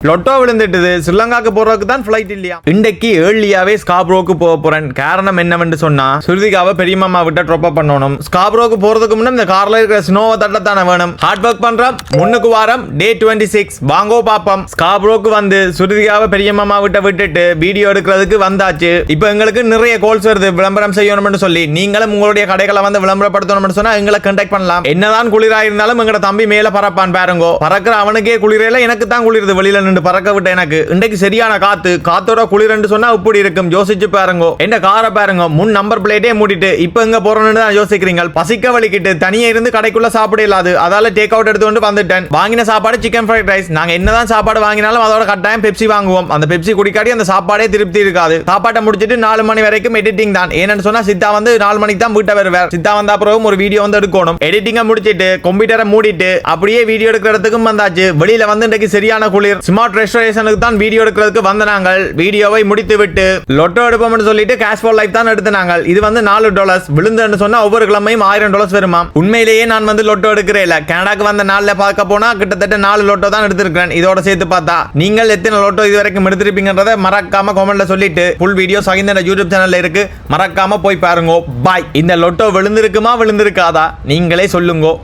Lotto விழுந்துட்டுது. ஸ்ரீலங்காக்கு போறதுக்கு தான் flight இல்லையா. இன்றைக்கு ஏர்லியாவே ஸ்காப்ரோக்கு போக போறேன். காரணம் என்னவென்று சொன்னா சுருதிகாவை பெரியம்மா விட்ட ட்ராப் பண்ணணும். ஸ்காப்ரோக்கு போறதுக்கு முன்ன இந்த கார்ல இருக்கிற ஸ்னோவை தட்டத்தானே வேணும். ஹார்ட் ஒர்க் பண்றோம். முன்னுக்கு வாரம் டே 26 வாங்கோ பாப்போம். ஸ்காப்ரோக்கு வந்து சுருதிகாவை பெரியம்மா விட்டுட்டு வீடியோ எடுக்கிறதுக்கு வந்தாச்சு. இப்போ எங்களுக்கு நிறைய கால்ஸ் வருது விளம்பரம் செய்யணும்னு சொல்லி. நீங்களும் உங்களுடைய கடைகளை வந்து விளம்பரப்படுத்தணும்னு சொன்னா எங்களை கான்டாக்ட் பண்ணலாம். என்னதான் குளிரா இருந்தாலும் எங்கட தம்பி மேல பறப்பான் பாருங்க. பறக்கிற அவனுக்கே குளிரல, எனக்கு தான் குளிருது வெளியில பறக்க விட்ட எனக்கு. இன்றைக்கு சரியான காத்தோட குளிரண்டு சொன்னா இப்படி இருக்கும். யோசிச்சு பாருங்க. என்ன காரை பாருங்க, முன் நம்பர் பிளேட்டே மூடிட்டு இப்ப எங்க போறோம்னு தான் யோசிக்கிறீங்க. பசிக்க வலிக்கிட்டு தனியே இருந்து கடைக்குள்ள சாப்பிட இல்லாது. அதால டேக் அவுட் எடுத்து கொண்டு வந்துட்டேன். வாங்கின சாப்பாடு சிக்கன் ஃப்ரைட் ரைஸ். நாங்க என்னதான் சாப்பாடு வாங்கினாலும் அதோட கட்டாயம் பெப்சி வாங்குவோம். அந்த பெப்சி குடிக்காட்டி அந்த சாப்பாடே திருப்தி இருக்காது. சாப்பாட்டை முடிச்சிட்டு 4 மணி வரைக்கும் எடிட்டிங் தான். ஏன்னு சொன்னா சித்தா வந்து 4 மணிக்கு தான் வீட்டை வருவார். சித்தா வந்த அப்புறம் ஒரு வீடியோ வந்து எடுக்கணும். எடிட்டிங்க முடிச்சிட்டு கம்ப்யூட்டரை மூடிட்டு அப்படியே வீடியோ எடுக்கிறதுக்கும் வந்தாச்சு. வெளியில வந்து இன்றைக்கு சரியான குளிர். ஸ்மார்ட் ரெஸ்டரேஷனுக்கு தான் வீடியோ எடுக்கிறதுக்கு வந்த நாங்கள். வீடியோவை முடித்து விட்டு லொட்டோ எடுப்போம்னு சொல்லிட்டு கேஷ் ஃபார் லைஃப் தான் எடுத்து நாங்கள். இது வந்து $4 விழுந்துன்னு சொன்னா ஒவ்வொரு கிழமையும் $1000 வருமா. உண்மையிலேயே நான் வந்து லொட்டோ எடுக்கிறேன் இல்ல. கனடாக்கு வந்த நாள்ல பார்க்க போனா கிட்டத்தட்ட 4 லொட்டோ தான் எடுத்திருக்கிறேன். இதோட சேர்த்து பார்த்தா நீங்கள் எத்தனை லொட்டோ இது வரைக்கும் எடுத்திருப்பீங்கன்றதை மறக்காம கமெண்ட்ல சொல்லிட்டு ஃபுல் வீடியோ சகிந்த யூடியூப் சேனல்ல இருக்கு. மறக்காம போய் பாருங்க. பாய். இந்த லொட்டோ விழுந்திருக்குமா விழுந்திருக்காதா நீங்களே சொல்லுங்க.